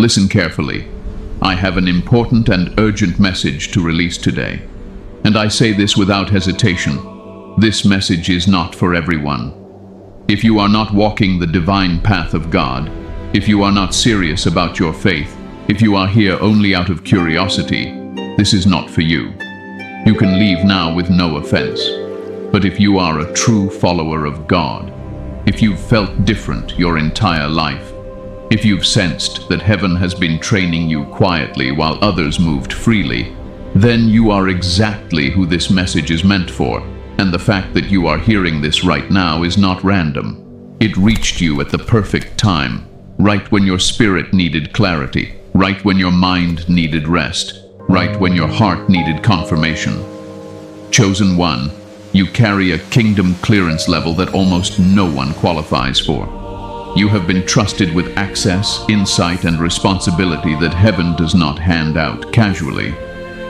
Listen carefully. I have an important and urgent message to release today. And I say this without hesitation. This message is not for everyone. If you are not walking the divine path of God, if you are not serious about your faith, if you are here only out of curiosity, this is not for you. You can leave now with no offense. But if you are a true follower of God, if you've felt different your entire life, if you've sensed that heaven has been training you quietly while others moved freely, then you are exactly who this message is meant for. And the fact that you are hearing this right now is not random. It reached you at the perfect time, right when your spirit needed clarity, right when your mind needed rest, right when your heart needed confirmation. Chosen one, you carry a kingdom clearance level that almost no one qualifies for. You have been trusted with access, insight, and responsibility that heaven does not hand out casually.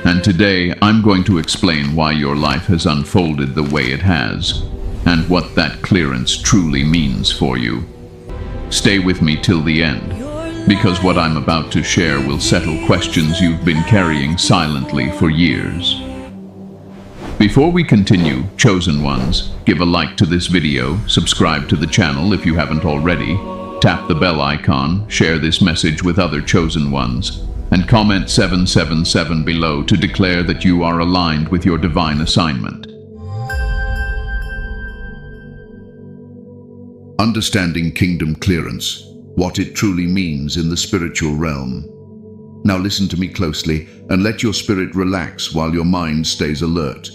And today, I'm going to explain why your life has unfolded the way it has, and what that clearance truly means for you. Stay with me till the end, because what I'm about to share will settle questions you've been carrying silently for years. Before we continue, chosen ones, give a like to this video, subscribe to the channel if you haven't already, tap the bell icon, share this message with other chosen ones, and comment 777 below to declare that you are aligned with your divine assignment. Understanding kingdom clearance, what it truly means in the spiritual realm. Now listen to me closely and let your spirit relax while your mind stays alert.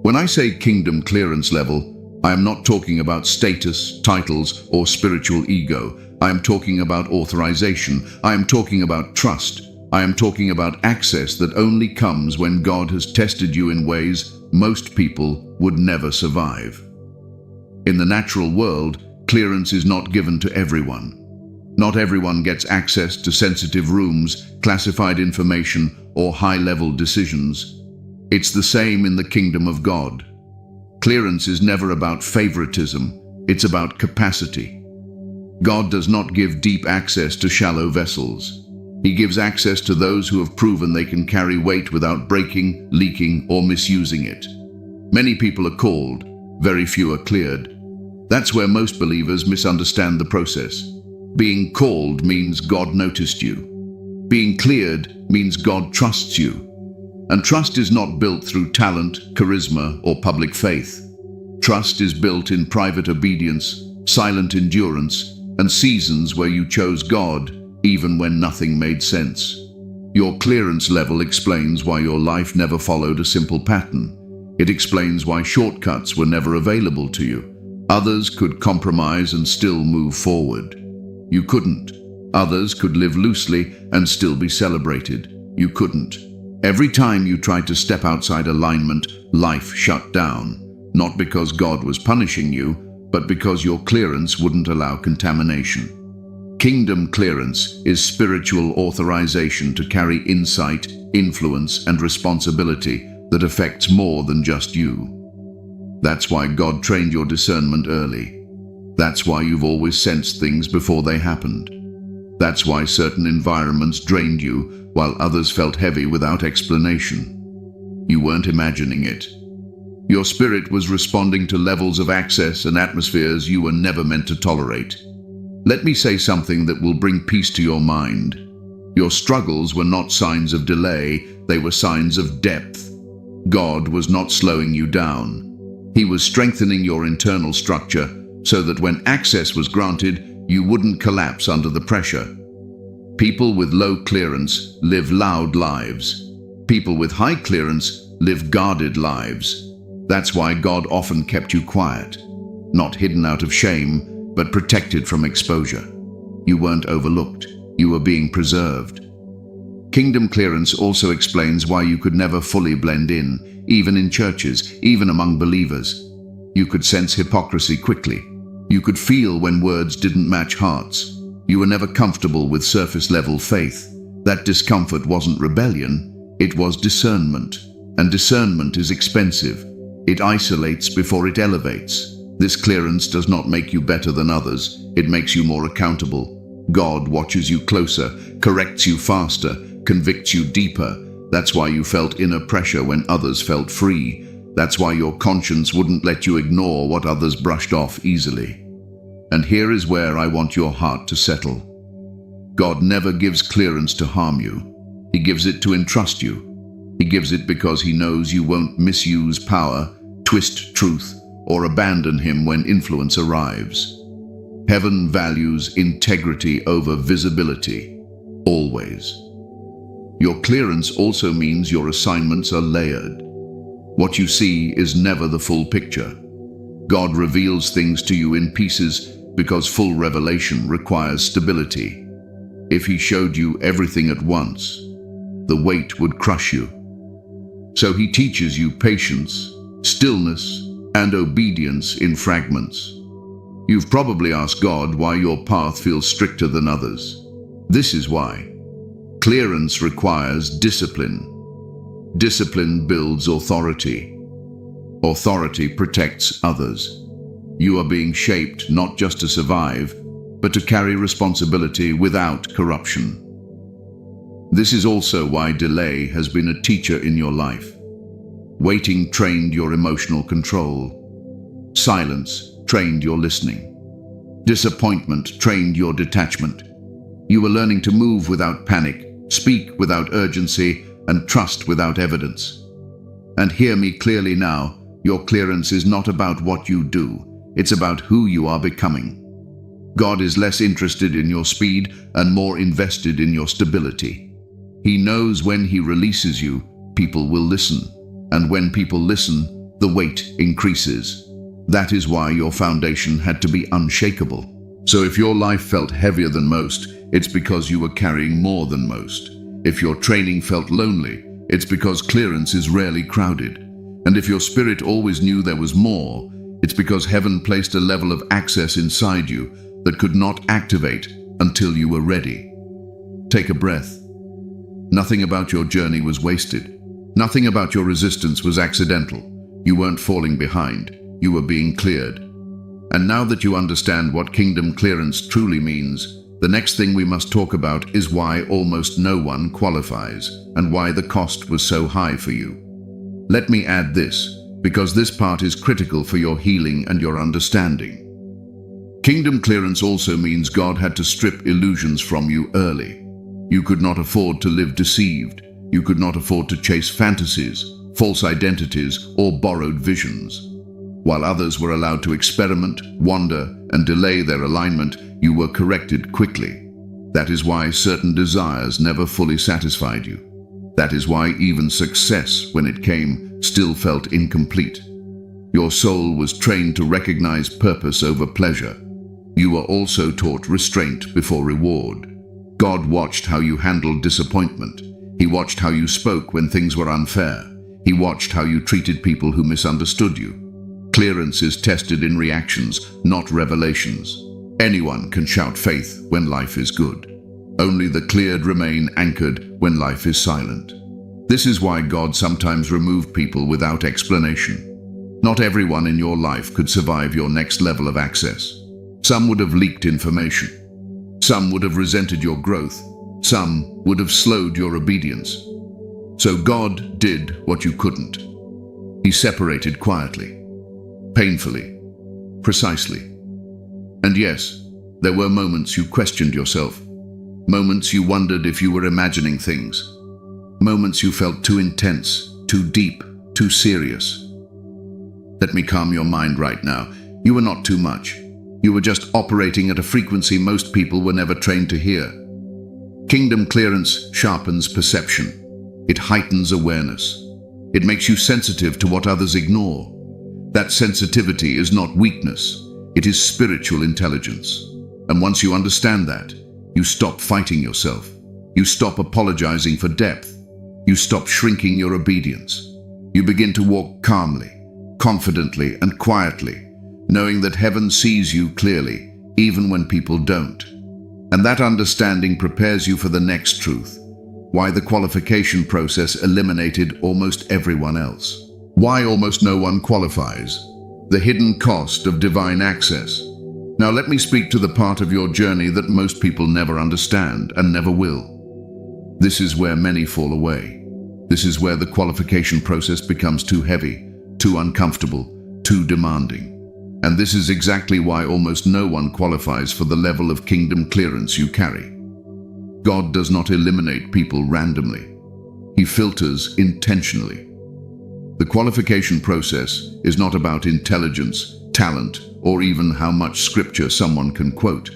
When I say kingdom clearance level, I am not talking about status, titles, or spiritual ego. I am talking about authorization. I am talking about trust. I am talking about access that only comes when God has tested you in ways most people would never survive. In the natural world, clearance is not given to everyone. Not everyone gets access to sensitive rooms, classified information, or high-level decisions. It's the same in the kingdom of God. Clearance is never about favoritism, it's about capacity. God does not give deep access to shallow vessels. He gives access to those who have proven they can carry weight without breaking, leaking, or misusing it. Many people are called, very few are cleared. That's where most believers misunderstand the process. Being called means God noticed you. Being cleared means God trusts you. And trust is not built through talent, charisma, or public faith. Trust is built in private obedience, silent endurance, and seasons where you chose God, even when nothing made sense. Your clearance level explains why your life never followed a simple pattern. It explains why shortcuts were never available to you. Others could compromise and still move forward. You couldn't. Others could live loosely and still be celebrated. You couldn't. Every time you tried to step outside alignment, life shut down, not because God was punishing you, but because your clearance wouldn't allow contamination. Kingdom clearance is spiritual authorization to carry insight, influence, and responsibility that affects more than just you. That's why God trained your discernment early. That's why you've always sensed things before they happened. That's why certain environments drained you while others felt heavy without explanation. You weren't imagining it. Your spirit was responding to levels of access and atmospheres you were never meant to tolerate. Let me say something that will bring peace to your mind. Your struggles were not signs of delay, they were signs of depth. God was not slowing you down. He was strengthening your internal structure so that when access was granted, you wouldn't collapse under the pressure. People with low clearance live loud lives. People with high clearance live guarded lives. That's why God often kept you quiet, not hidden out of shame, but protected from exposure. You weren't overlooked, you were being preserved. Kingdom clearance also explains why you could never fully blend in, even in churches, even among believers. You could sense hypocrisy quickly. You could feel when words didn't match hearts. You were never comfortable with surface-level faith. That discomfort wasn't rebellion, it was discernment. And discernment is expensive. It isolates before it elevates. This clearance does not make you better than others, it makes you more accountable. God watches you closer, corrects you faster, convicts you deeper. That's why you felt inner pressure when others felt free. That's why your conscience wouldn't let you ignore what others brushed off easily. And here is where I want your heart to settle. God never gives clearance to harm you. He gives it to entrust you. He gives it because he knows you won't misuse power, twist truth, or abandon him when influence arrives. Heaven values integrity over visibility, always. Your clearance also means your assignments are layered. What you see is never the full picture. God reveals things to you in pieces because full revelation requires stability. If he showed you everything at once, the weight would crush you. So he teaches you patience, stillness, and obedience in fragments. You've probably asked God why your path feels stricter than others. This is why. Clearance requires discipline. Discipline builds authority. Authority protects others. You are being shaped not just to survive, but to carry responsibility without corruption. This is also why delay has been a teacher in your life. Waiting trained your emotional control. Silence trained your listening. Disappointment trained your detachment. You were learning to move without panic, speak without urgency, and trust without evidence. And hear me clearly now, your clearance is not about what you do, it's about who you are becoming. God is less interested in your speed and more invested in your stability. He knows when he releases you, people will listen. And when people listen, the weight increases. That is why your foundation had to be unshakable. So if your life felt heavier than most, it's because you were carrying more than most. If your training felt lonely, it's because clearance is rarely crowded. And if your spirit always knew there was more, it's because heaven placed a level of access inside you that could not activate until you were ready. Take a breath. Nothing about your journey was wasted. Nothing about your resistance was accidental. You weren't falling behind. You were being cleared. And now that you understand what kingdom clearance truly means, the next thing we must talk about is why almost no one qualifies and why the cost was so high for you. Let me add this, because this part is critical for your healing and your understanding. Kingdom clearance also means God had to strip illusions from you early. You could not afford to live deceived. You could not afford to chase fantasies, false identities, or borrowed visions. While others were allowed to experiment, wander, and delay their alignment, you were corrected quickly. That is why certain desires never fully satisfied you. That is why even success, when it came, still felt incomplete. Your soul was trained to recognize purpose over pleasure. You were also taught restraint before reward. God watched how you handled disappointment. He watched how you spoke when things were unfair. He watched how you treated people who misunderstood you. Clearance is tested in reactions, not revelations. Anyone can shout faith when life is good. Only the cleared remain anchored when life is silent. This is why God sometimes removed people without explanation. Not everyone in your life could survive your next level of access. Some would have leaked information. Some would have resented your growth. Some would have slowed your obedience. So God did what you couldn't. He separated quietly, painfully, precisely. And yes, there were moments you questioned yourself. Moments you wondered if you were imagining things. Moments you felt too intense, too deep, too serious. Let me calm your mind right now. You were not too much. You were just operating at a frequency most people were never trained to hear. Kingdom clearance sharpens perception. It heightens awareness. It makes you sensitive to what others ignore. That sensitivity is not weakness. It is spiritual intelligence. And once you understand that, you stop fighting yourself. You stop apologizing for depth. You stop shrinking your obedience. You begin to walk calmly, confidently, and quietly, knowing that heaven sees you clearly, even when people don't. And that understanding prepares you for the next truth, why the qualification process eliminated almost everyone else. Why almost no one qualifies. The hidden cost of divine access. Now let me speak to the part of your journey that most people never understand and never will. This is where many fall away. This is where the qualification process becomes too heavy, too uncomfortable, too demanding. And this is exactly why almost no one qualifies for the level of kingdom clearance you carry. God does not eliminate people randomly. He filters intentionally. The qualification process is not about intelligence, talent, or even how much scripture someone can quote.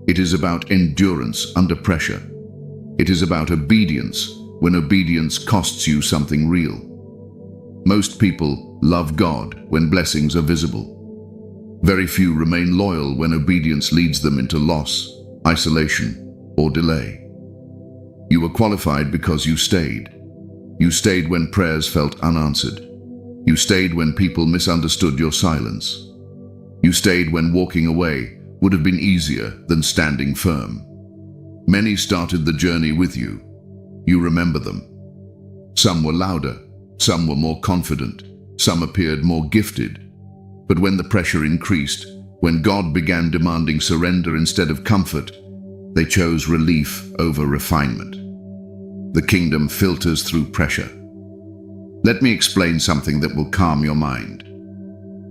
It is about endurance under pressure. It is about obedience when obedience costs you something real. Most people love God when blessings are visible. Very few remain loyal when obedience leads them into loss, isolation, or delay. You were qualified because you stayed. You stayed when prayers felt unanswered. You stayed when people misunderstood your silence. You stayed when walking away would have been easier than standing firm. Many started the journey with you. You remember them. Some were louder, some were more confident, some appeared more gifted. But when the pressure increased, when God began demanding surrender instead of comfort, they chose relief over refinement. The kingdom filters through pressure. Let me explain something that will calm your mind.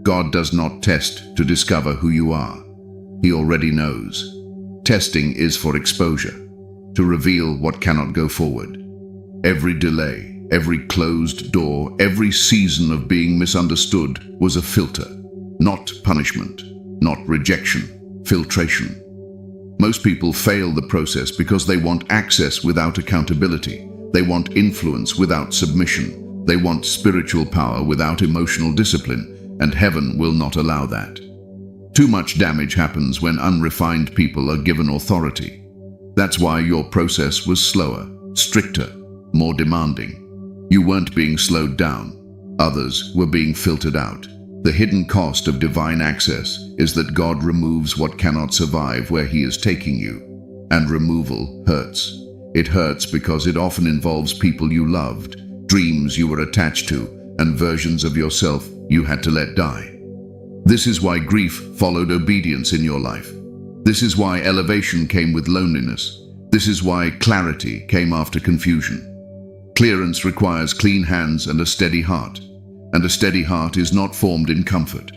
God does not test to discover who you are. He already knows. Testing is for exposure, to reveal what cannot go forward. Every delay, every closed door, every season of being misunderstood was a filter, not punishment, not rejection, filtration. Most people fail the process because they want access without accountability. They want influence without submission. They want spiritual power without emotional discipline, and heaven will not allow that. Too much damage happens when unrefined people are given authority. That's why your process was slower, stricter, more demanding. You weren't being slowed down. Others were being filtered out. The hidden cost of divine access is that God removes what cannot survive where He is taking you. And removal hurts. It hurts because it often involves people you loved, dreams you were attached to, and versions of yourself you had to let die. This is why grief followed obedience in your life. This is why elevation came with loneliness. This is why clarity came after confusion. Clearance requires clean hands and a steady heart. And a steady heart is not formed in comfort.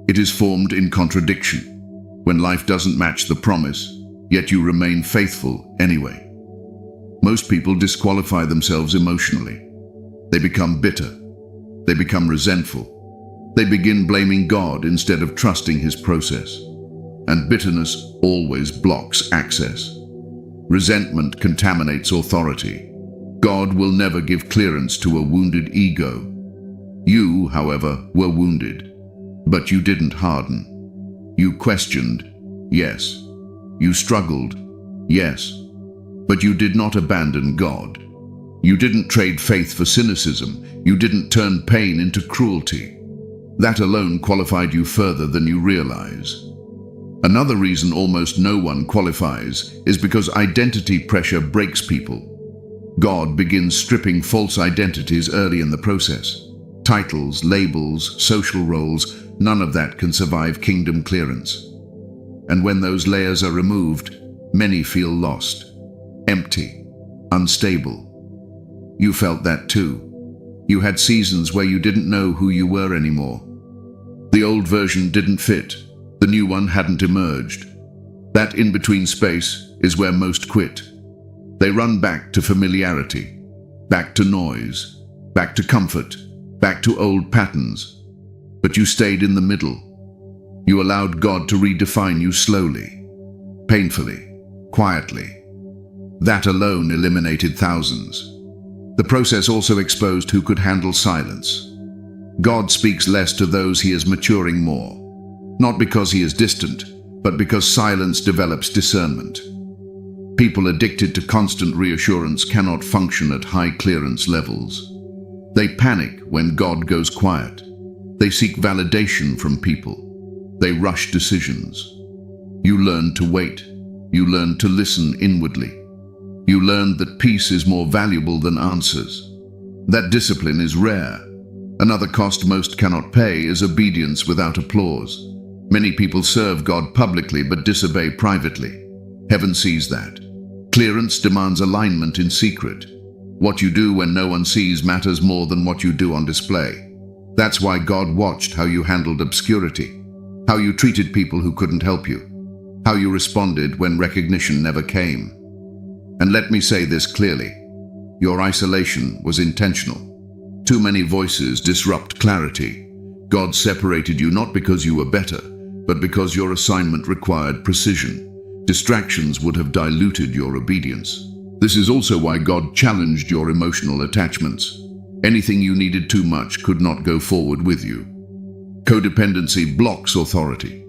It is formed in contradiction, when life doesn't match the promise, yet you remain faithful anyway. Most people disqualify themselves emotionally. They become bitter. They become resentful. They begin blaming God instead of trusting His process. And bitterness always blocks access. Resentment contaminates authority. God will never give clearance to a wounded ego. You, however, were wounded, but you didn't harden. You questioned, yes. You struggled, yes. But you did not abandon God. You didn't trade faith for cynicism. You didn't turn pain into cruelty. That alone qualified you further than you realize. Another reason almost no one qualifies is because identity pressure breaks people. God begins stripping false identities early in the process. Titles, labels, social roles, none of that can survive kingdom clearance. And when those layers are removed, many feel lost, empty, unstable. You felt that too. You had seasons where you didn't know who you were anymore. The old version didn't fit. The new one hadn't emerged. That in-between space is where most quit. They run back to familiarity, back to noise, back to comfort, back to old patterns. But you stayed in the middle. You allowed God to redefine you slowly, painfully, quietly. That alone eliminated thousands. The process also exposed who could handle silence. God speaks less to those He is maturing more. Not because He is distant, but because silence develops discernment. People addicted to constant reassurance cannot function at high clearance levels. They panic when God goes quiet. They seek validation from people. They rush decisions. You learn to wait. You learn to listen inwardly. You learn that peace is more valuable than answers. That discipline is rare. Another cost most cannot pay is obedience without applause. Many people serve God publicly but disobey privately. Heaven sees that. Clearance demands alignment in secret. What you do when no one sees matters more than what you do on display. That's why God watched how you handled obscurity, how you treated people who couldn't help you, how you responded when recognition never came. And let me say this clearly, your isolation was intentional. Too many voices disrupt clarity. God separated you not because you were better, but because your assignment required precision. Distractions would have diluted your obedience. This is also why God challenged your emotional attachments. Anything you needed too much could not go forward with you. Codependency blocks authority.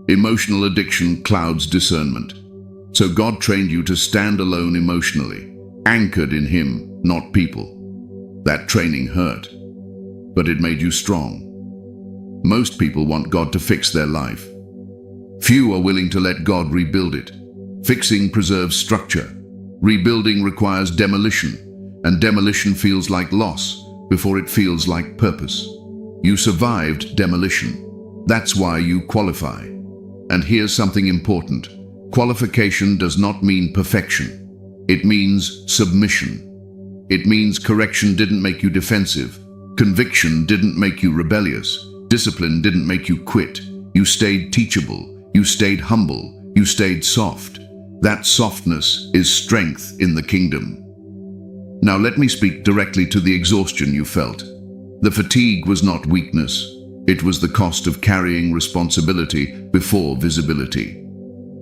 Emotional addiction clouds discernment. So God trained you to stand alone emotionally, anchored in Him, not people. That training hurt, but it made you strong. Most people want God to fix their life. Few are willing to let God rebuild it. Fixing preserves structure. Rebuilding requires demolition, and demolition feels like loss before it feels like purpose. You survived demolition. That's why you qualify. And here's something important. Qualification does not mean perfection. It means submission. It means correction didn't make you defensive. Conviction didn't make you rebellious. Discipline didn't make you quit. You stayed teachable. You stayed humble. You stayed soft. That softness is strength in the kingdom. Now let me speak directly to the exhaustion you felt. The fatigue was not weakness. It was the cost of carrying responsibility before visibility.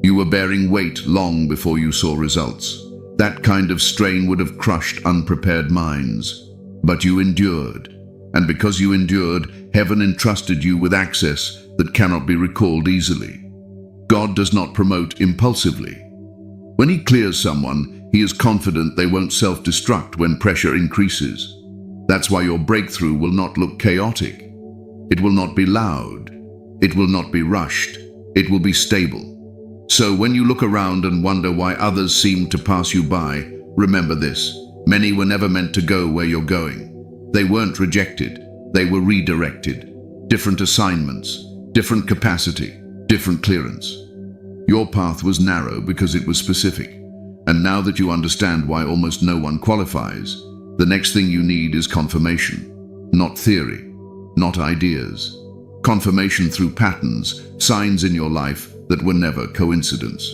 You were bearing weight long before you saw results. That kind of strain would have crushed unprepared minds. But you endured. And because you endured, heaven entrusted you with access that cannot be recalled easily. God does not promote impulsively. When He clears someone, He is confident they won't self-destruct when pressure increases. That's why your breakthrough will not look chaotic. It will not be loud. It will not be rushed. It will be stable. So when you look around and wonder why others seem to pass you by, remember this. Many were never meant to go where you're going. They weren't rejected, they were redirected. Different assignments, different capacity, different clearance. Your path was narrow because it was specific. And now that you understand why almost no one qualifies, the next thing you need is confirmation. Not theory, not ideas. Confirmation through patterns, signs in your life that were never coincidence.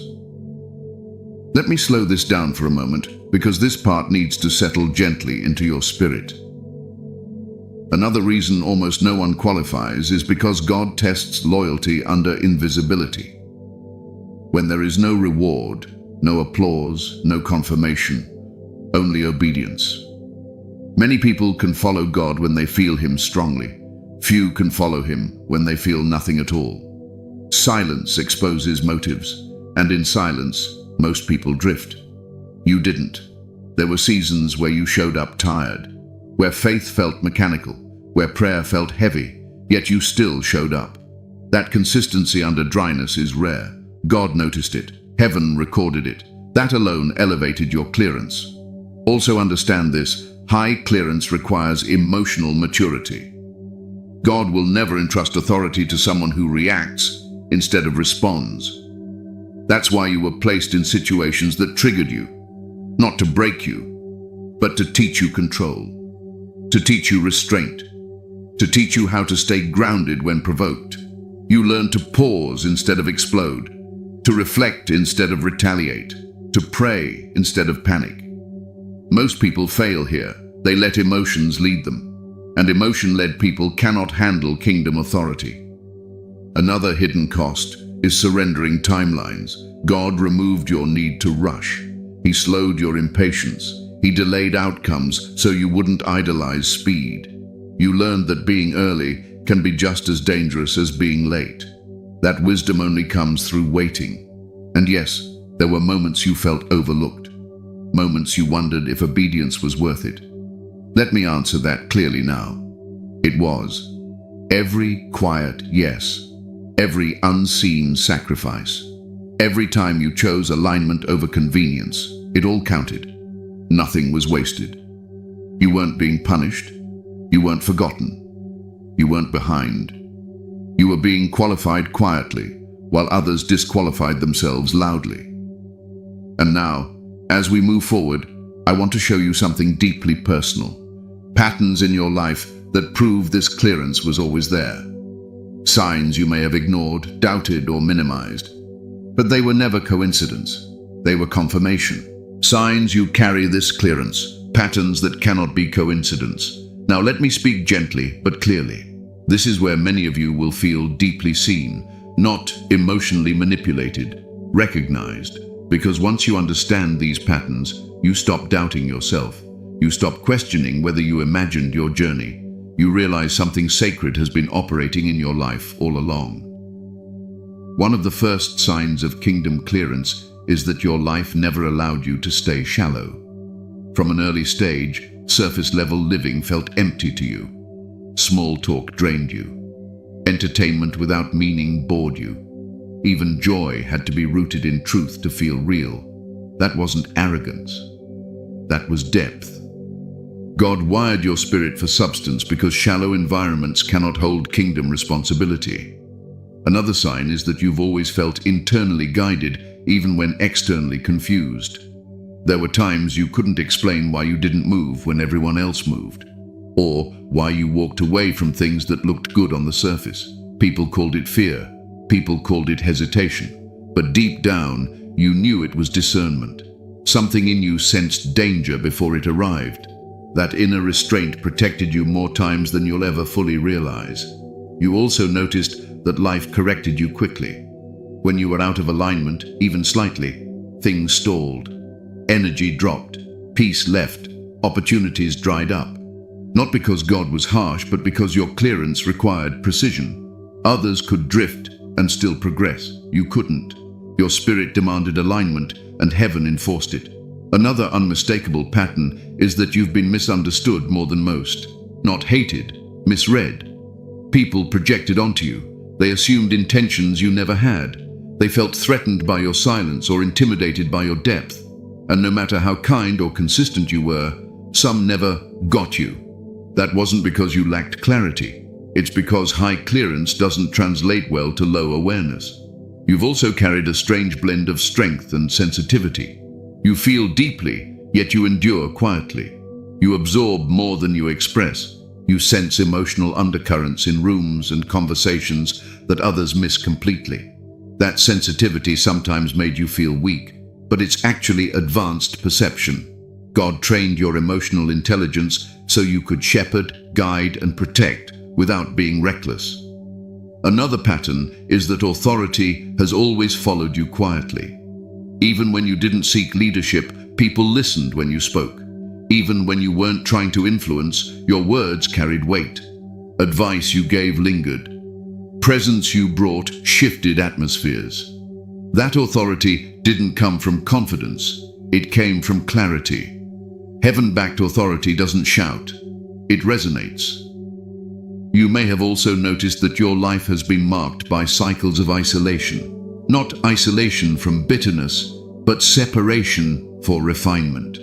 Let me slow this down for a moment, because this part needs to settle gently into your spirit. Another reason almost no one qualifies is because God tests loyalty under invisibility. When there is no reward, no applause, no confirmation, only obedience. Many people can follow God when they feel Him strongly. Few can follow Him when they feel nothing at all. Silence exposes motives, and in silence, most people drift. You didn't. There were seasons where you showed up tired, where faith felt mechanical, where prayer felt heavy, yet you still showed up. That consistency under dryness is rare. God noticed it. Heaven recorded it. That alone elevated your clearance. Also understand this, high clearance requires emotional maturity. God will never entrust authority to someone who reacts instead of responds. That's why you were placed in situations that triggered you, not to break you, but to teach you control, to teach you restraint, to teach you how to stay grounded when provoked. You learned to pause instead of explode, to reflect instead of retaliate, to pray instead of panic. Most people fail here. They let emotions lead them, and emotion-led people cannot handle kingdom authority. Another hidden cost is surrendering timelines. God removed your need to rush. He slowed your impatience. He delayed outcomes so you wouldn't idolize speed. You learned that being early can be just as dangerous as being late. That wisdom only comes through waiting. And yes, there were moments you felt overlooked. Moments you wondered if obedience was worth it. Let me answer that clearly now. It was. Every quiet yes. Every unseen sacrifice. Every time you chose alignment over convenience, it all counted. Nothing was wasted. You weren't being punished. You weren't forgotten. You weren't behind. You were being qualified quietly, while others disqualified themselves loudly. And now, as we move forward, I want to show you something deeply personal. Patterns in your life that prove this clearance was always there. Signs you may have ignored, doubted, or minimized. But they were never coincidence. They were confirmation. Signs you carry this clearance. Patterns that cannot be coincidence. Now let me speak gently but clearly. This is where many of you will feel deeply seen, not emotionally manipulated, recognized. Because once you understand these patterns, you stop doubting yourself. You stop questioning whether you imagined your journey. You realize something sacred has been operating in your life all along. One of the first signs of kingdom clearance is that your life never allowed you to stay shallow. From an early stage, surface-level living felt empty to you. Small talk drained you. Entertainment without meaning bored you. Even joy had to be rooted in truth to feel real. That wasn't arrogance. That was depth. God wired your spirit for substance because shallow environments cannot hold kingdom responsibility. Another sign is that you've always felt internally guided, even when externally confused. There were times you couldn't explain why you didn't move when everyone else moved, or why you walked away from things that looked good on the surface. People called it fear. People called it hesitation. But deep down, you knew it was discernment. Something in you sensed danger before it arrived. That inner restraint protected you more times than you'll ever fully realize. You also noticed that life corrected you quickly. When you were out of alignment, even slightly, things stalled. Energy dropped. Peace left. Opportunities dried up. Not because God was harsh, but because your clearance required precision. Others could drift and still progress. You couldn't. Your spirit demanded alignment, and heaven enforced it. Another unmistakable pattern is that you've been misunderstood more than most. Not hated, misread. People projected onto you. They assumed intentions you never had. They felt threatened by your silence or intimidated by your depth. And no matter how kind or consistent you were, some never got you. That wasn't because you lacked clarity. It's because high clearance doesn't translate well to low awareness. You've also carried a strange blend of strength and sensitivity. You feel deeply, yet you endure quietly. You absorb more than you express. You sense emotional undercurrents in rooms and conversations that others miss completely. That sensitivity sometimes made you feel weak, but it's actually advanced perception. God trained your emotional intelligence so you could shepherd, guide, and protect without being reckless. Another pattern is that authority has always followed you quietly. Even when you didn't seek leadership, people listened when you spoke. Even when you weren't trying to influence, your words carried weight. Advice you gave lingered. Presence you brought shifted atmospheres. That authority didn't come from confidence. It came from clarity. Heaven-backed authority doesn't shout. It resonates. You may have also noticed that your life has been marked by cycles of isolation. Not isolation from bitterness, but separation for refinement.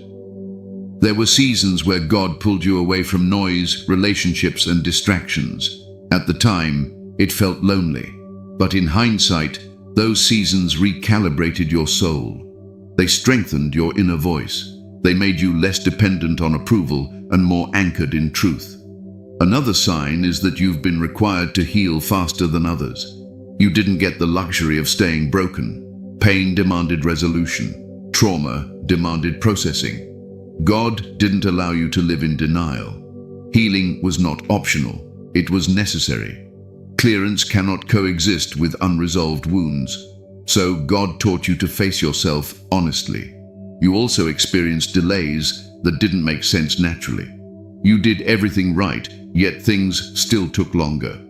There were seasons where God pulled you away from noise, relationships, and distractions. At the time, it felt lonely. But in hindsight, those seasons recalibrated your soul. They strengthened your inner voice. They made you less dependent on approval and more anchored in truth. Another sign is that you've been required to heal faster than others. You didn't get the luxury of staying broken. Pain demanded resolution. Trauma demanded processing. God didn't allow you to live in denial. Healing was not optional. It was necessary. Clearance cannot coexist with unresolved wounds. So God taught you to face yourself honestly. You also experienced delays that didn't make sense naturally. You did everything right, yet things still took longer.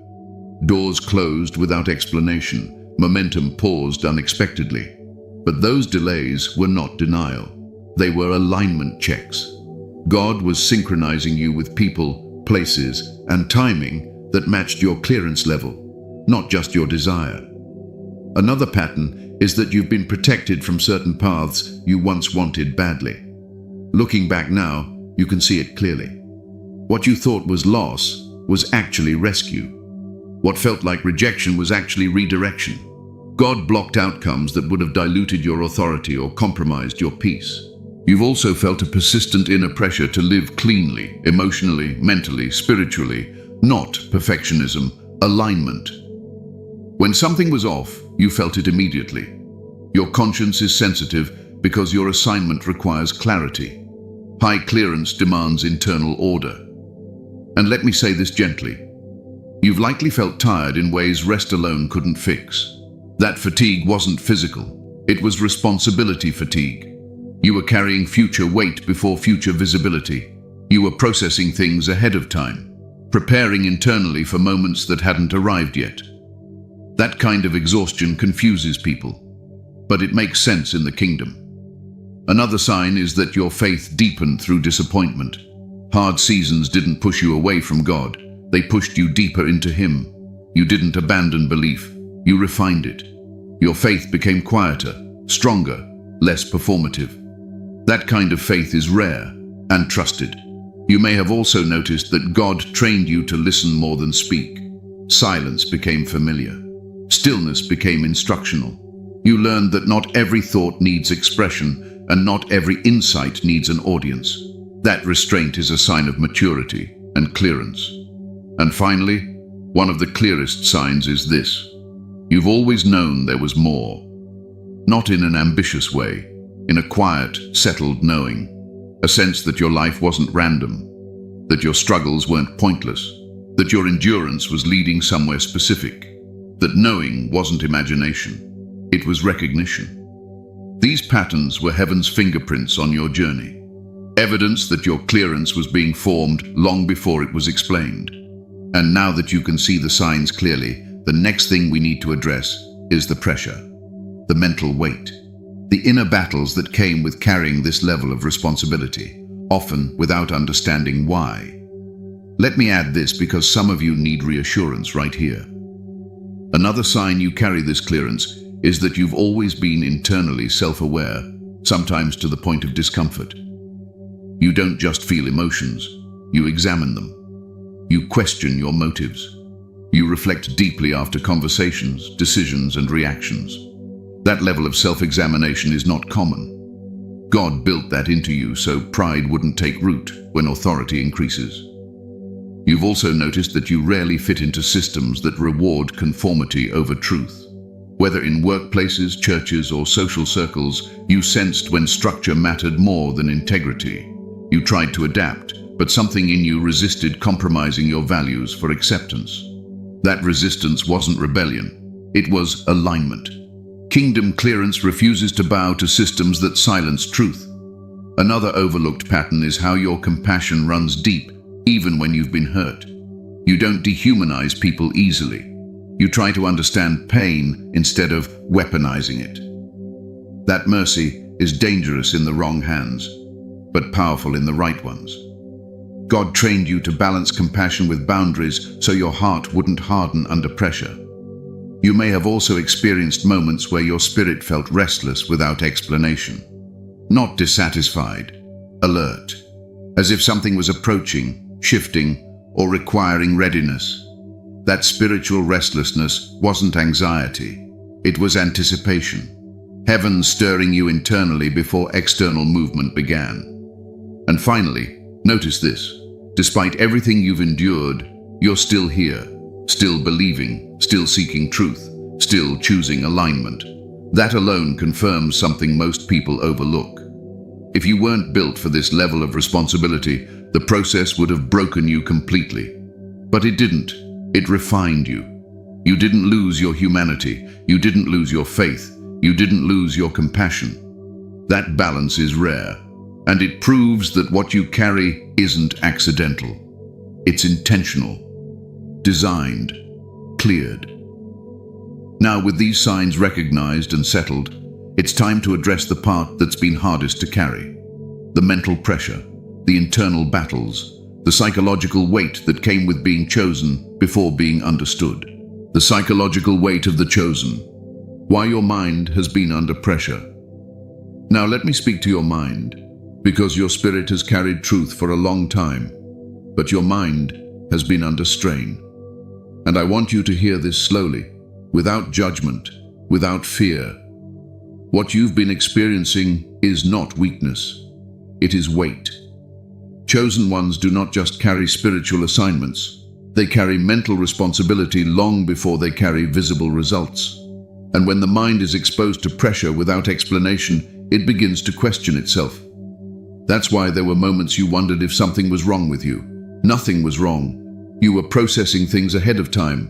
Doors closed without explanation. Momentum paused unexpectedly. But those delays were not denial. They were alignment checks. God was synchronizing you with people, places, and timing that matched your clearance level, not just your desire. Another pattern is that you've been protected from certain paths you once wanted badly. Looking back now, you can see it clearly. What you thought was loss was actually rescue. What felt like rejection was actually redirection. God blocked outcomes that would have diluted your authority or compromised your peace. You've also felt a persistent inner pressure to live cleanly, emotionally, mentally, spiritually, not perfectionism, alignment. When something was off, you felt it immediately. Your conscience is sensitive because your assignment requires clarity. High clearance demands internal order. And let me say this gently. You've likely felt tired in ways rest alone couldn't fix. That fatigue wasn't physical. It was responsibility fatigue. You were carrying future weight before future visibility. You were processing things ahead of time, preparing internally for moments that hadn't arrived yet. That kind of exhaustion confuses people, but it makes sense in the kingdom. Another sign is that your faith deepened through disappointment. Hard seasons didn't push you away from God. They pushed you deeper into Him. You didn't abandon belief. You refined it. Your faith became quieter, stronger, less performative. That kind of faith is rare and trusted. You may have also noticed that God trained you to listen more than speak. Silence became familiar. Stillness became instructional. You learned that not every thought needs expression and not every insight needs an audience. That restraint is a sign of maturity and clearance. And finally, one of the clearest signs is this. You've always known there was more. Not in an ambitious way, in a quiet, settled knowing. A sense that your life wasn't random, that your struggles weren't pointless, that your endurance was leading somewhere specific, that knowing wasn't imagination, it was recognition. These patterns were heaven's fingerprints on your journey, evidence that your clearance was being formed long before it was explained. And now that you can see the signs clearly, the next thing we need to address is the pressure, the mental weight, the inner battles that came with carrying this level of responsibility, often without understanding why. Let me add this because some of you need reassurance right here. Another sign you carry this clearance is that you've always been internally self-aware, sometimes to the point of discomfort. You don't just feel emotions, you examine them. You question your motives. You reflect deeply after conversations, decisions, and reactions. That level of self-examination is not common. God built that into you so pride wouldn't take root when authority increases. You've also noticed that you rarely fit into systems that reward conformity over truth. Whether in workplaces, churches, or social circles, you sensed when structure mattered more than integrity. You tried to adapt, but something in you resisted compromising your values for acceptance. That resistance wasn't rebellion, it was alignment. Kingdom clearance refuses to bow to systems that silence truth. Another overlooked pattern is how your compassion runs deep, even when you've been hurt. You don't dehumanize people easily. You try to understand pain instead of weaponizing it. That mercy is dangerous in the wrong hands, but powerful in the right ones. God trained you to balance compassion with boundaries so your heart wouldn't harden under pressure. You may have also experienced moments where your spirit felt restless without explanation. Not dissatisfied, alert, as if something was approaching, shifting, or requiring readiness. That spiritual restlessness wasn't anxiety, it was anticipation. Heaven stirring you internally before external movement began. And finally, notice this. Despite everything you've endured, you're still here, still believing, still seeking truth, still choosing alignment. That alone confirms something most people overlook. If you weren't built for this level of responsibility, the process would have broken you completely. But it didn't. It refined you. You didn't lose your humanity. You didn't lose your faith. You didn't lose your compassion. That balance is rare, and it proves that what you carry isn't accidental. It's intentional, designed, cleared. Now, with these signs recognized and settled, it's time to address the part that's been hardest to carry. The mental pressure, the internal battles, the psychological weight that came with being chosen before being understood. The psychological weight of the chosen. Why your mind has been under pressure. Now let me speak to your mind, because your spirit has carried truth for a long time, but your mind has been under strain. And I want you to hear this slowly, without judgment, without fear. What you've been experiencing is not weakness. It is weight. Chosen ones do not just carry spiritual assignments. They carry mental responsibility long before they carry visible results. And when the mind is exposed to pressure without explanation, it begins to question itself. That's why there were moments you wondered if something was wrong with you. Nothing was wrong. You were processing things ahead of time.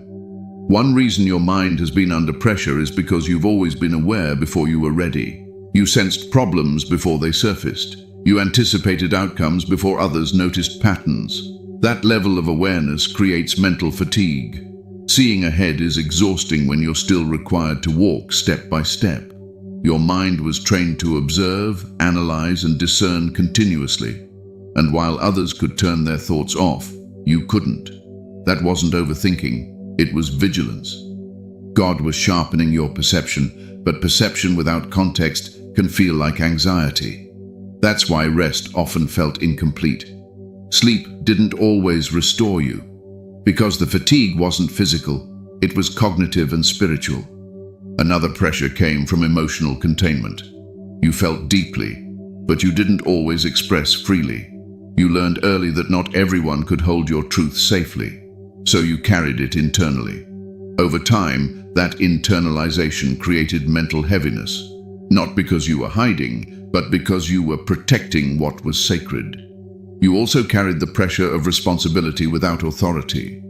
One reason your mind has been under pressure is because you've always been aware before you were ready. You sensed problems before they surfaced. You anticipated outcomes before others noticed patterns. That level of awareness creates mental fatigue. Seeing ahead is exhausting when you're still required to walk step by step. Your mind was trained to observe, analyze, and discern continuously. And while others could turn their thoughts off, you couldn't. That wasn't overthinking, it was vigilance. God was sharpening your perception, but perception without context can feel like anxiety. That's why rest often felt incomplete. Sleep didn't always restore you, because the fatigue wasn't physical, it was cognitive and spiritual. Another pressure came from emotional containment. You felt deeply, but you didn't always express freely. You learned early that not everyone could hold your truth safely, so you carried it internally. Over time, that internalization created mental heaviness, not because you were hiding, but because you were protecting what was sacred. You also carried the pressure of responsibility without authority.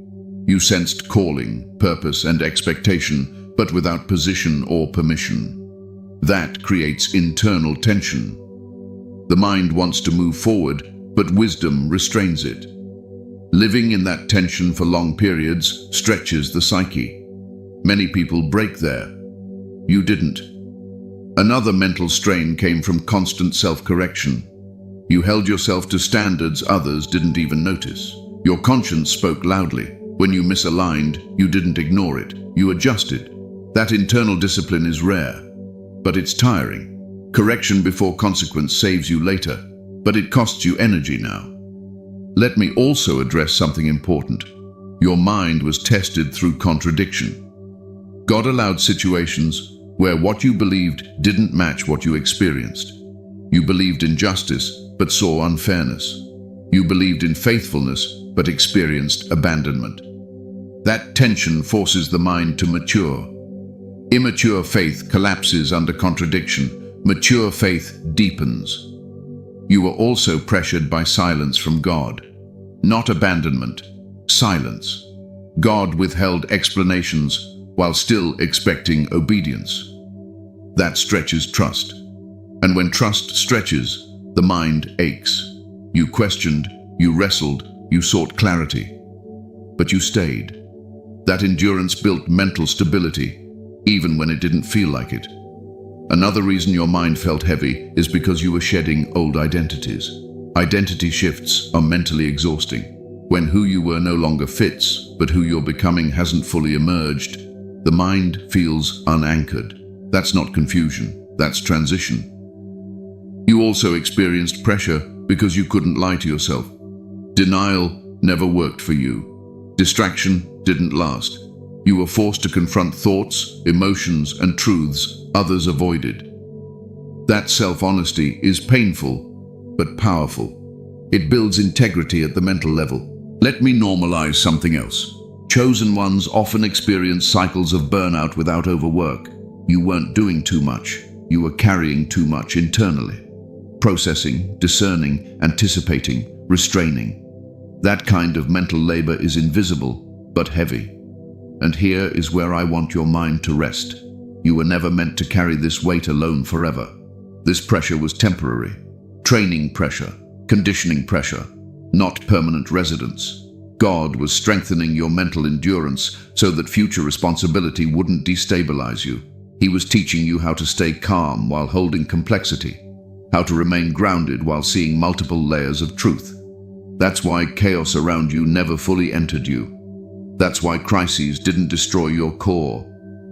You sensed calling, purpose, and expectation, but without position or permission. That creates internal tension. The mind wants to move forward, but wisdom restrains it. Living in that tension for long periods stretches the psyche. Many people break there. You didn't. Another mental strain came from constant self-correction. You held yourself to standards others didn't even notice. Your conscience spoke loudly. When you misaligned, you didn't ignore it. You adjusted. That internal discipline is rare, but it's tiring. Correction before consequence saves you later, but it costs you energy now. Let me also address something important. Your mind was tested through contradiction. God allowed situations where what you believed didn't match what you experienced. You believed in justice, but saw unfairness. You believed in faithfulness, but experienced abandonment. That tension forces the mind to mature. Immature faith collapses under contradiction. Mature faith deepens. You were also pressured by silence from God. Not abandonment, silence. God withheld explanations while still expecting obedience. That stretches trust. And when trust stretches, the mind aches. You questioned, you wrestled, you sought clarity. But you stayed. That endurance built mental stability, even when it didn't feel like it. Another reason your mind felt heavy is because you were shedding old identities. Identity shifts are mentally exhausting. When who you were no longer fits, but who you're becoming hasn't fully emerged, the mind feels unanchored. That's not confusion, that's transition. You also experienced pressure because you couldn't lie to yourself. Denial never worked for you. Distraction didn't last. You were forced to confront thoughts, emotions, and truths others avoided. That self-honesty is painful, but powerful. It builds integrity at the mental level. Let me normalize something else. Chosen ones often experience cycles of burnout without overwork. You weren't doing too much. You were carrying too much internally. Processing, discerning, anticipating, restraining. That kind of mental labor is invisible, but heavy. And here is where I want your mind to rest. You were never meant to carry this weight alone forever. This pressure was temporary. Training pressure, conditioning pressure, not permanent residence. God was strengthening your mental endurance so that future responsibility wouldn't destabilize you. He was teaching you how to stay calm while holding complexity, how to remain grounded while seeing multiple layers of truth. That's why chaos around you never fully entered you. That's why crises didn't destroy your core.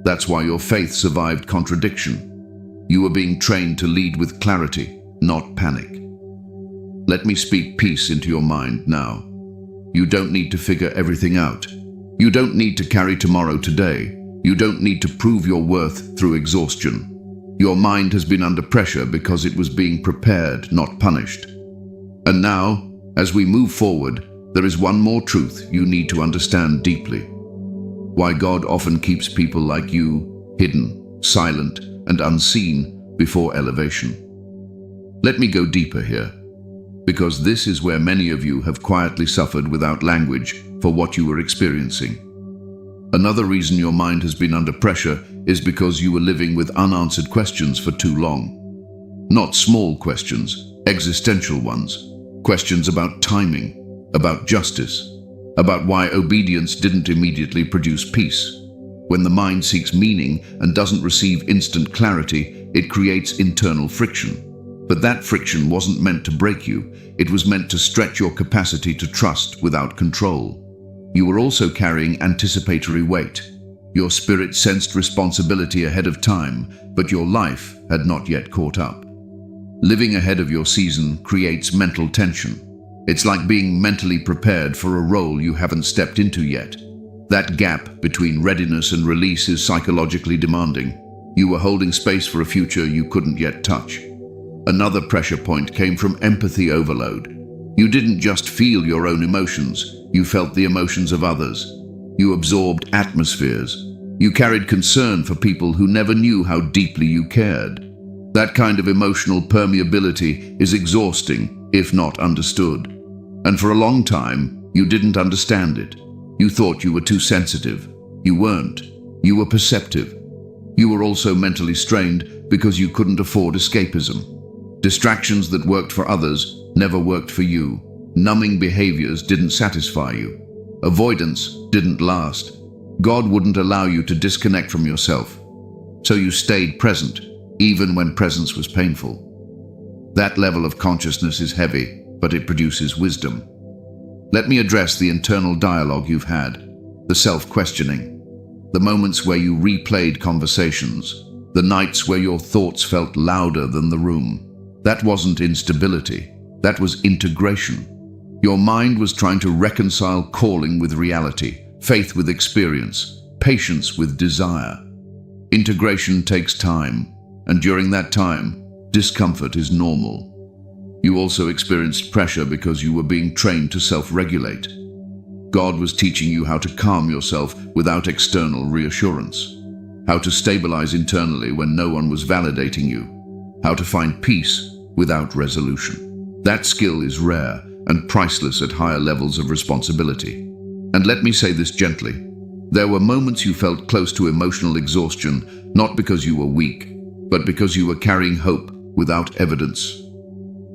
That's why your faith survived contradiction. You were being trained to lead with clarity, not panic. Let me speak peace into your mind now. You don't need to figure everything out. You don't need to carry tomorrow today. You don't need to prove your worth through exhaustion. Your mind has been under pressure because it was being prepared, not punished. And now, as we move forward, there is one more truth you need to understand deeply. Why God often keeps people like you hidden, silent, and unseen before elevation. Let me go deeper here, because this is where many of you have quietly suffered without language for what you were experiencing. Another reason your mind has been under pressure is because you were living with unanswered questions for too long. Not small questions, existential ones. Questions about timing, about justice, about why obedience didn't immediately produce peace. When the mind seeks meaning and doesn't receive instant clarity, it creates internal friction. But that friction wasn't meant to break you. It was meant to stretch your capacity to trust without control. You were also carrying anticipatory weight. Your spirit sensed responsibility ahead of time, but your life had not yet caught up. Living ahead of your season creates mental tension. It's like being mentally prepared for a role you haven't stepped into yet. That gap between readiness and release is psychologically demanding. You were holding space for a future you couldn't yet touch. Another pressure point came from empathy overload. You didn't just feel your own emotions, you felt the emotions of others. You absorbed atmospheres. You carried concern for people who never knew how deeply you cared. That kind of emotional permeability is exhausting, if not understood. And for a long time, you didn't understand it. You thought you were too sensitive. You weren't. You were perceptive. You were also mentally strained because you couldn't afford escapism. Distractions that worked for others never worked for you. Numbing behaviors didn't satisfy you. Avoidance didn't last. God wouldn't allow you to disconnect from yourself. So you stayed present, even when presence was painful. That level of consciousness is heavy, but it produces wisdom. Let me address the internal dialogue you've had, the self-questioning, the moments where you replayed conversations, the nights where your thoughts felt louder than the room. That wasn't instability, that was integration. Your mind was trying to reconcile calling with reality, faith with experience, patience with desire. Integration takes time, and during that time, discomfort is normal. You also experienced pressure because you were being trained to self-regulate. God was teaching you how to calm yourself without external reassurance, how to stabilize internally when no one was validating you, how to find peace without resolution. That skill is rare and priceless at higher levels of responsibility. And let me say this gently. There were moments you felt close to emotional exhaustion, not because you were weak, but because you were carrying hope without evidence.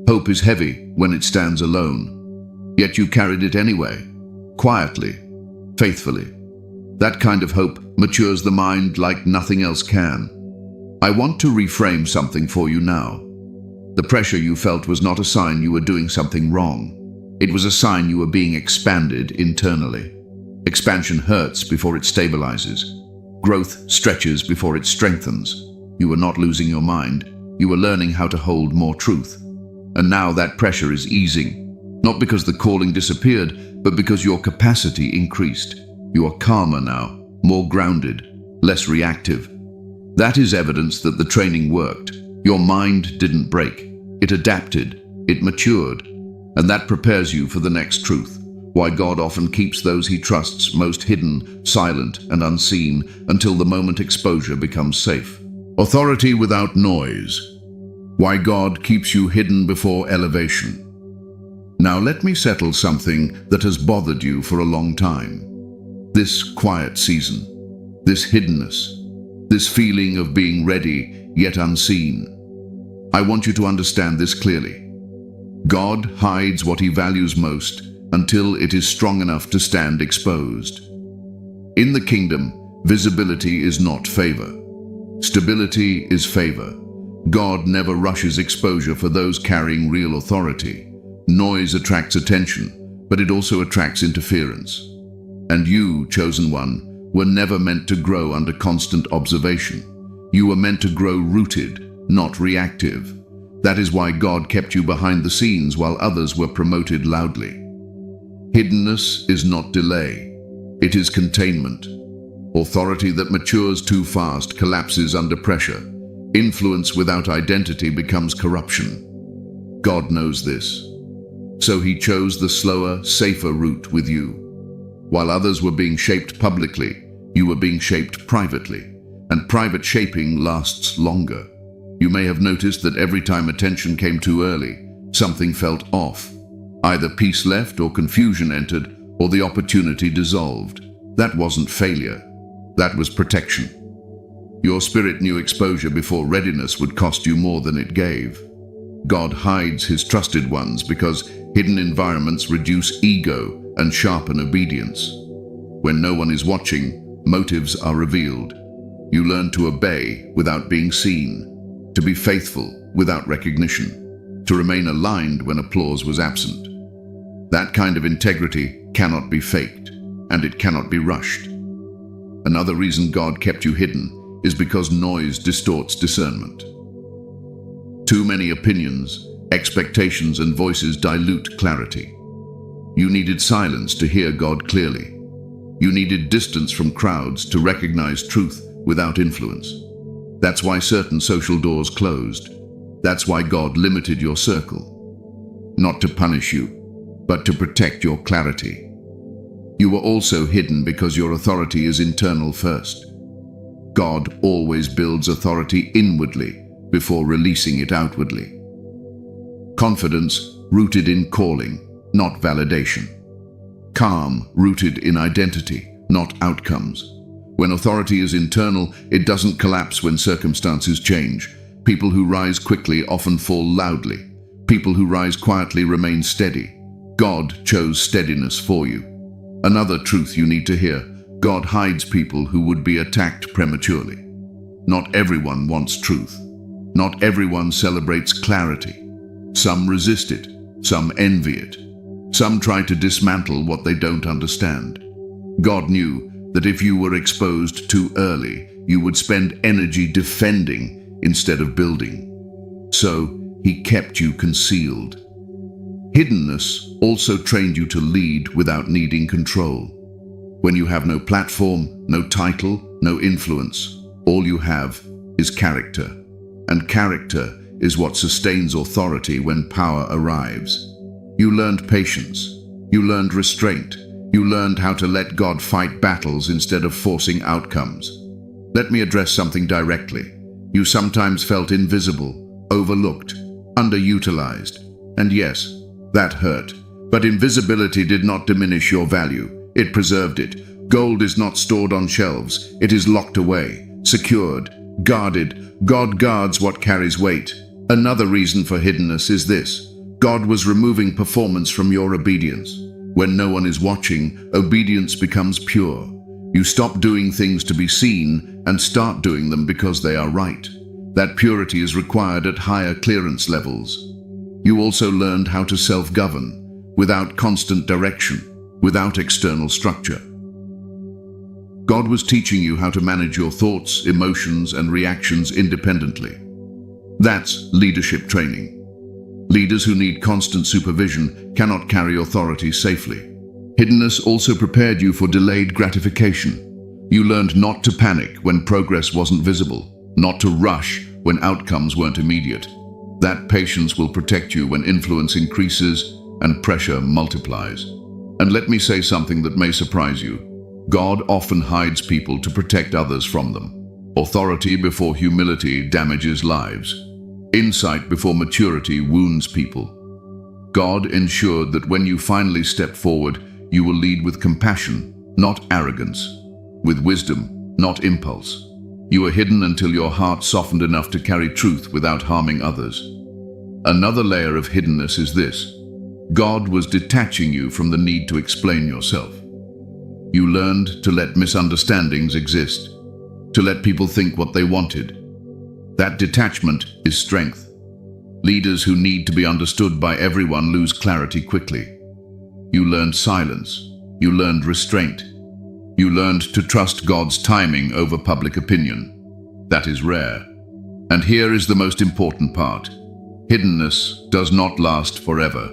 Hope is heavy when it stands alone, yet you carried it anyway, quietly, faithfully. That kind of hope matures the mind like nothing else can. I want to reframe something for you now. The pressure you felt was not a sign you were doing something wrong. It was a sign you were being expanded internally. Expansion hurts before it stabilizes. Growth stretches before it strengthens. You were not losing your mind. You were learning how to hold more truth. And now that pressure is easing. Not because the calling disappeared, but because your capacity increased. You are calmer now, more grounded, less reactive. That is evidence that the training worked. Your mind didn't break. It adapted. It matured. And that prepares you for the next truth. Why God often keeps those he trusts most hidden, silent, and unseen until the moment exposure becomes safe. Authority without noise. Why God keeps you hidden before elevation. Now let me settle something that has bothered you for a long time. This quiet season. This hiddenness. This feeling of being ready, yet unseen. I want you to understand this clearly. God hides what he values most until it is strong enough to stand exposed. In the kingdom, visibility is not favor. Stability is favor. God never rushes exposure for those carrying real authority. Noise attracts attention, but it also attracts interference. And you, chosen one, were never meant to grow under constant observation. You were meant to grow rooted, not reactive. That is why God kept you behind the scenes while others were promoted loudly. Hiddenness is not delay. It is containment. Authority that matures too fast collapses under pressure. Influence without identity becomes corruption. God knows this. So he chose the slower, safer route with you. While others were being shaped publicly, you were being shaped privately, and private shaping lasts longer. You may have noticed that every time attention came too early, something felt off. Either peace left or confusion entered, or the opportunity dissolved. That wasn't failure. That was protection. Your spirit knew exposure before readiness would cost you more than it gave. God hides his trusted ones because hidden environments reduce ego and sharpen obedience. When no one is watching, motives are revealed. You learn to obey without being seen, to be faithful without recognition, to remain aligned when applause was absent. That kind of integrity cannot be faked, and it cannot be rushed. Another reason God kept you hidden is because noise distorts discernment. Too many opinions, expectations, and voices dilute clarity. You needed silence to hear God clearly. You needed distance from crowds to recognize truth without influence. That's why certain social doors closed. That's why God limited your circle. Not to punish you, but to protect your clarity. You were also hidden because your authority is internal first. God always builds authority inwardly before releasing it outwardly. Confidence rooted in calling, not validation. Calm rooted in identity, not outcomes. When authority is internal, it doesn't collapse when circumstances change. People who rise quickly often fall loudly. People who rise quietly remain steady. God chose steadiness for you. Another truth you need to hear: God hides people who would be attacked prematurely. Not everyone wants truth. Not everyone celebrates clarity. Some resist it. Some envy it. Some try to dismantle what they don't understand. God knew that if you were exposed too early, you would spend energy defending instead of building. So he kept you concealed. Hiddenness also trained you to lead without needing control. When you have no platform, no title, no influence, all you have is character. And character is what sustains authority when power arrives. You learned patience. You learned restraint. You learned how to let God fight battles instead of forcing outcomes. Let me address something directly. You sometimes felt invisible, overlooked, underutilized. And yes, that hurt. But invisibility did not diminish your value. It preserved it. Gold is not stored on shelves. It is locked away, secured, guarded. God guards what carries weight. Another reason for hiddenness is this: God was removing performance from your obedience. When no one is watching, obedience becomes pure. You stop doing things to be seen and start doing them because they are right. That purity is required at higher clearance levels. You also learned how to self-govern, without constant direction, without external structure. God was teaching you how to manage your thoughts, emotions, and reactions independently. That's leadership training. Leaders who need constant supervision cannot carry authority safely. Hiddenness also prepared you for delayed gratification. You learned not to panic when progress wasn't visible, not to rush when outcomes weren't immediate. That patience will protect you when influence increases and pressure multiplies. And let me say something that may surprise you. God often hides people to protect others from them. Authority before humility damages lives. Insight before maturity wounds people. God ensured that when you finally step forward, you will lead with compassion, not arrogance, with wisdom, not impulse. You were hidden until your heart softened enough to carry truth without harming others. Another layer of hiddenness is this: God was detaching you from the need to explain yourself. You learned to let misunderstandings exist, to let people think what they wanted. That detachment is strength. Leaders who need to be understood by everyone lose clarity quickly. You learned silence. You learned restraint. You learned to trust God's timing over public opinion. That is rare. And here is the most important part. Hiddenness does not last forever.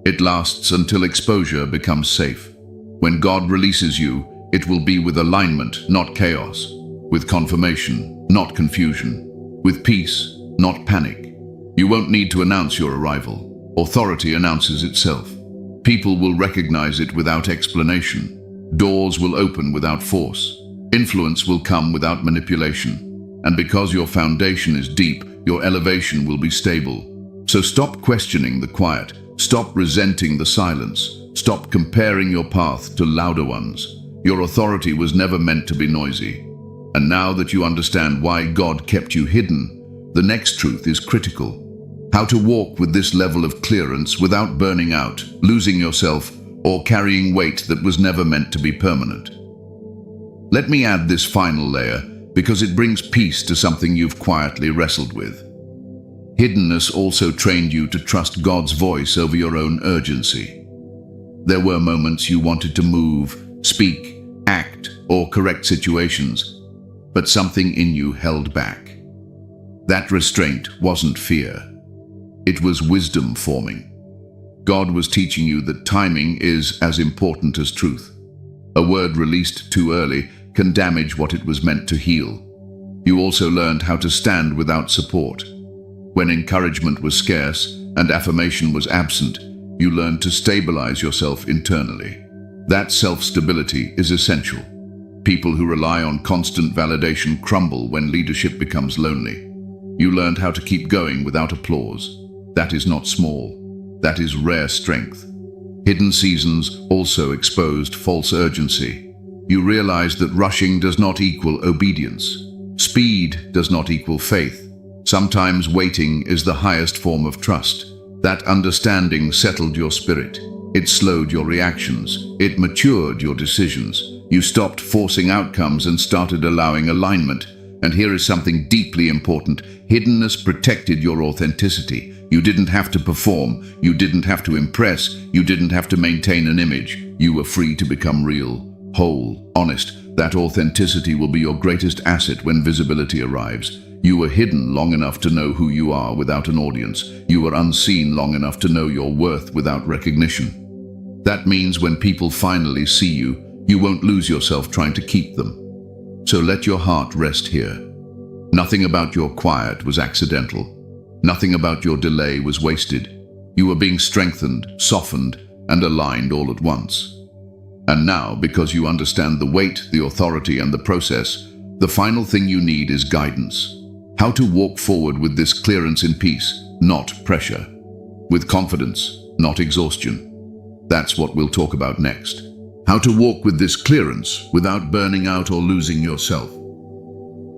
It lasts until exposure becomes safe. When God releases you, It will be with alignment, not chaos. With confirmation, not confusion. With peace, not panic. You won't need to announce your arrival. Authority announces itself. People will recognize it without explanation. Doors will open without force. Influence will come without manipulation. And because your foundation is deep, your elevation will be stable. So stop questioning the quiet. Stop resenting the silence. Stop comparing your path to louder ones. Your authority was never meant to be noisy. And now that you understand why God kept you hidden, the next truth is critical. How to walk with this level of clearance without burning out, losing yourself, or carrying weight that was never meant to be permanent. Let me add this final layer, because it brings peace to something you've quietly wrestled with. Hiddenness also trained you to trust God's voice over your own urgency. There were moments you wanted to move, speak, act, or correct situations, but something in you held back. That restraint wasn't fear. It was wisdom forming. God was teaching you that timing is as important as truth. A word released too early can damage what it was meant to heal. You also learned how to stand without support. When encouragement was scarce and affirmation was absent, you learned to stabilize yourself internally. That self-stability is essential. People who rely on constant validation crumble when leadership becomes lonely. You learned how to keep going without applause. That is not small. That is rare strength. Hidden seasons also exposed false urgency. You realized that rushing does not equal obedience. Speed does not equal faith. Sometimes waiting is the highest form of trust. That understanding settled your spirit. It slowed your reactions. It matured your decisions. You stopped forcing outcomes and started allowing alignment. And here is something deeply important. Hiddenness protected your authenticity. You didn't have to perform. You didn't have to impress. You didn't have to maintain an image. You were free to become real, whole, honest. That authenticity will be your greatest asset when visibility arrives. You were hidden long enough to know who you are without an audience. You were unseen long enough to know your worth without recognition. That means when people finally see you, you won't lose yourself trying to keep them. So let your heart rest here. Nothing about your quiet was accidental. Nothing about your delay was wasted. You were being strengthened, softened, and aligned all at once. And now, because you understand the weight, the authority, and the process, the final thing you need is guidance. How to walk forward with this clearance in peace, not pressure. With confidence, not exhaustion. That's what we'll talk about next. How to walk with this clearance without burning out or losing yourself.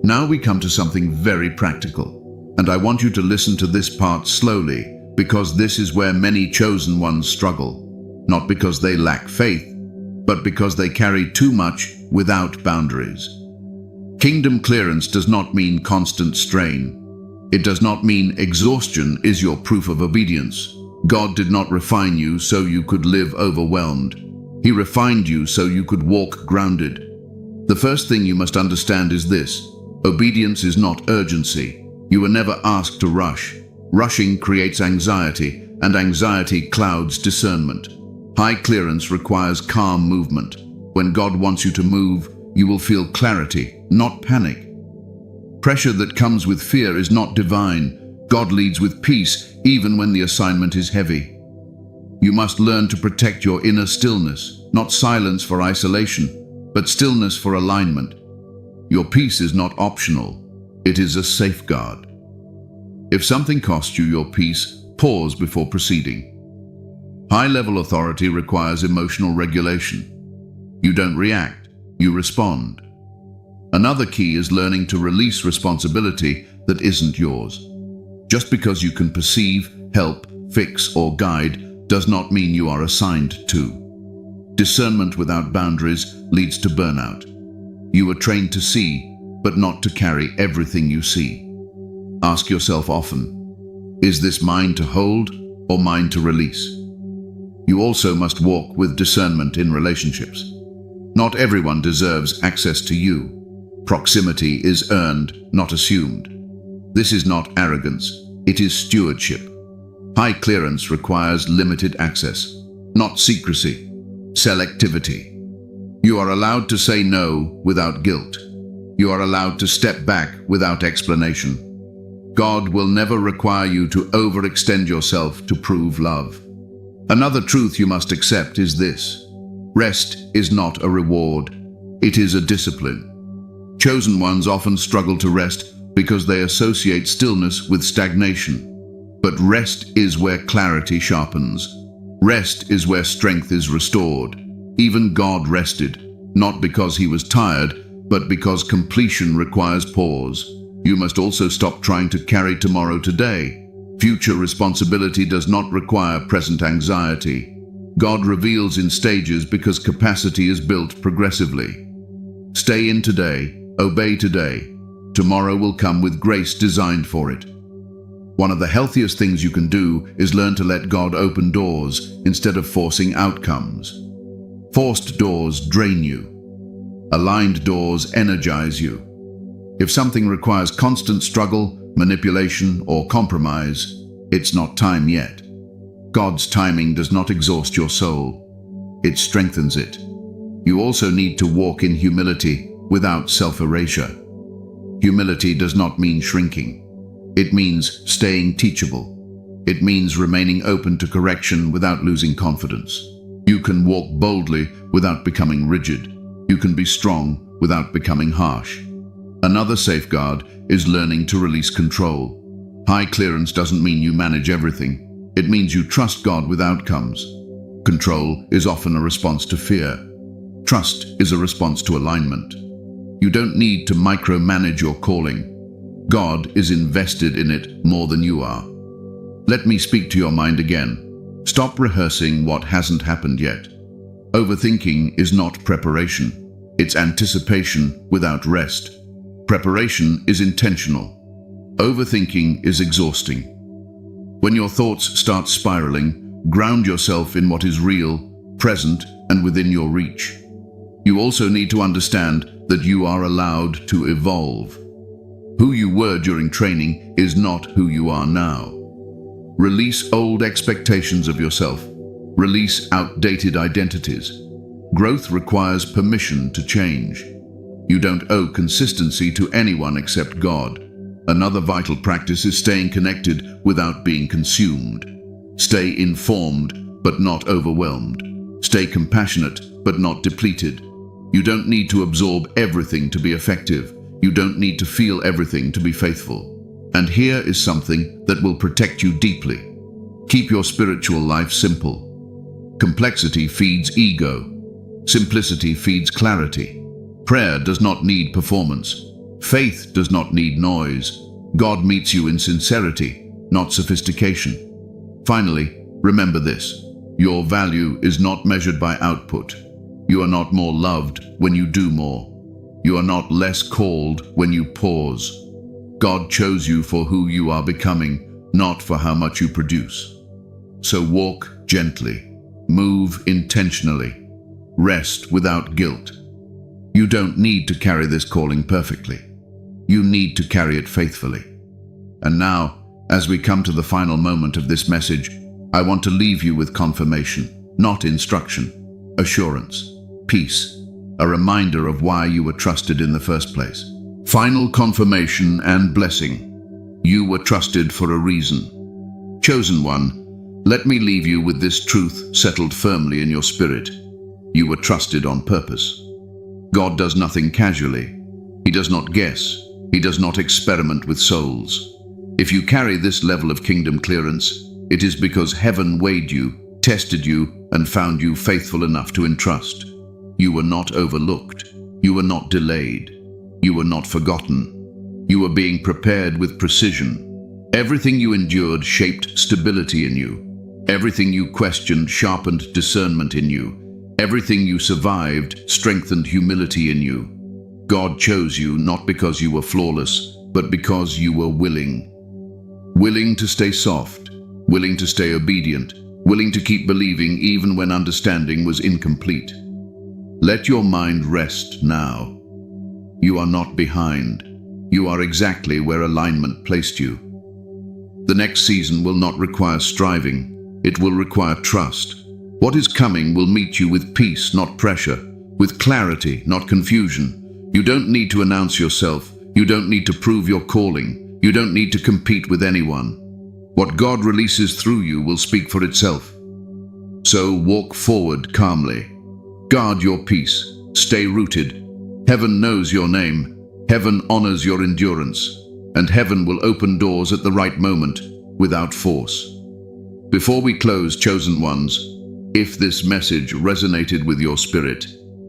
Now we come to something very practical, and I want you to listen to this part slowly, because this is where many chosen ones struggle, not because they lack faith, but because they carry too much without boundaries. Kingdom clearance does not mean constant strain. It does not mean exhaustion is your proof of obedience. God did not refine you so you could live overwhelmed. He refined you so you could walk grounded. The first thing you must understand is this: obedience is not urgency. You were never asked to rush. Rushing creates anxiety, and anxiety clouds discernment. High clearance requires calm movement. When God wants you to move, you will feel clarity, not panic. Pressure that comes with fear is not divine. God leads with peace, even when the assignment is heavy. You must learn to protect your inner stillness, not silence for isolation, but stillness for alignment. Your peace is not optional. It is a safeguard. If something costs you your peace, pause before proceeding. High-level authority requires emotional regulation. You don't react, you respond. Another key is learning to release responsibility that isn't yours. Just because you can perceive, help, fix, or guide does not mean you are assigned to. Discernment without boundaries leads to burnout. You were trained to see, but not to carry everything you see. Ask yourself often, is this mine to hold or mine to release? You also must walk with discernment in relationships. Not everyone deserves access to you. Proximity is earned, not assumed. This is not arrogance, it is stewardship. High clearance requires limited access, not secrecy, selectivity. You are allowed to say no without guilt. You are allowed to step back without explanation. God will never require you to overextend yourself to prove love. Another truth you must accept is this: rest is not a reward. It is a discipline. Chosen ones often struggle to rest because they associate stillness with stagnation. But rest is where clarity sharpens. Rest is where strength is restored. Even God rested, not because he was tired, but because completion requires pause. You must also stop trying to carry tomorrow today. Future responsibility does not require present anxiety. God reveals in stages because capacity is built progressively. Stay in today, obey today. Tomorrow will come with grace designed for it. One of the healthiest things you can do is learn to let God open doors instead of forcing outcomes. Forced doors drain you. Aligned doors energize you. If something requires constant struggle, manipulation, or compromise, it's not time yet. God's timing does not exhaust your soul. It strengthens it. You also need to walk in humility without self-erasure. Humility does not mean shrinking. It means staying teachable. It means remaining open to correction without losing confidence. You can walk boldly without becoming rigid. You can be strong without becoming harsh. Another safeguard is learning to release control. High clearance doesn't mean you manage everything. It means you trust God with outcomes. Control is often a response to fear. Trust is a response to alignment. You don't need to micromanage your calling. God is invested in it more than you are. Let me speak to your mind again. Stop rehearsing what hasn't happened yet. Overthinking is not preparation. It's anticipation without rest. Preparation is intentional. Overthinking is exhausting. When your thoughts start spiraling, ground yourself in what is real, present, and within your reach. You also need to understand that you are allowed to evolve. Who you were during training is not who you are now. Release old expectations of yourself. Release outdated identities. Growth requires permission to change. You don't owe consistency to anyone except God. Another vital practice is staying connected without being consumed. Stay informed, but not overwhelmed. Stay compassionate, but not depleted. You don't need to absorb everything to be effective. You don't need to feel everything to be faithful. And here is something that will protect you deeply. Keep your spiritual life simple. Complexity feeds ego. Simplicity feeds clarity. Prayer does not need performance. Faith does not need noise. God meets you in sincerity, not sophistication. Finally, remember this: your value is not measured by output. You are not more loved when you do more. You are not less called when you pause. God chose you for who you are becoming, not for how much you produce. So walk gently, move intentionally, rest without guilt. You don't need to carry this calling perfectly. You need to carry it faithfully. And now, as we come to the final moment of this message, I want to leave you with confirmation, not instruction, assurance, peace, a reminder of why you were trusted in the first place. Final confirmation and blessing. You were trusted for a reason. Chosen one, let me leave you with this truth settled firmly in your spirit. You were trusted on purpose. God does nothing casually. He does not guess. He does not experiment with souls. If you carry this level of kingdom clearance, it is because heaven weighed you, tested you, and found you faithful enough to entrust. You were not overlooked. You were not delayed. You were not forgotten. You were being prepared with precision. Everything you endured shaped stability in you. Everything you questioned sharpened discernment in you. Everything you survived strengthened humility in you. God chose you not because you were flawless, but because you were willing. Willing to stay soft, willing to stay obedient, willing to keep believing even when understanding was incomplete. Let your mind rest now. You are not behind. You are exactly where alignment placed you. The next season will not require striving. It will require trust. What is coming will meet you with peace, not pressure. with clarity, not confusion. You don't need to announce yourself. You don't need to prove your calling. You don't need to compete with anyone. What God releases through you will speak for itself. So walk forward calmly. Guard your peace. Stay rooted. Heaven knows your name. Heaven honors your endurance. And heaven will open doors at the right moment, without force. Before we close, chosen ones, if this message resonated with your spirit,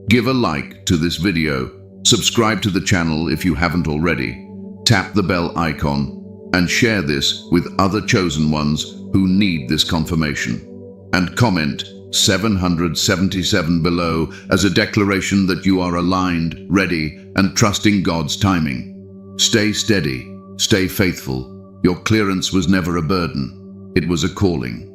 give a like to this video, subscribe to the channel if you haven't already, tap the bell icon, and share this with other chosen ones who need this confirmation. And comment 777 below as a declaration that you are aligned, ready, and trusting God's timing. Stay steady, stay faithful. Your clearance was never a burden. It was a calling.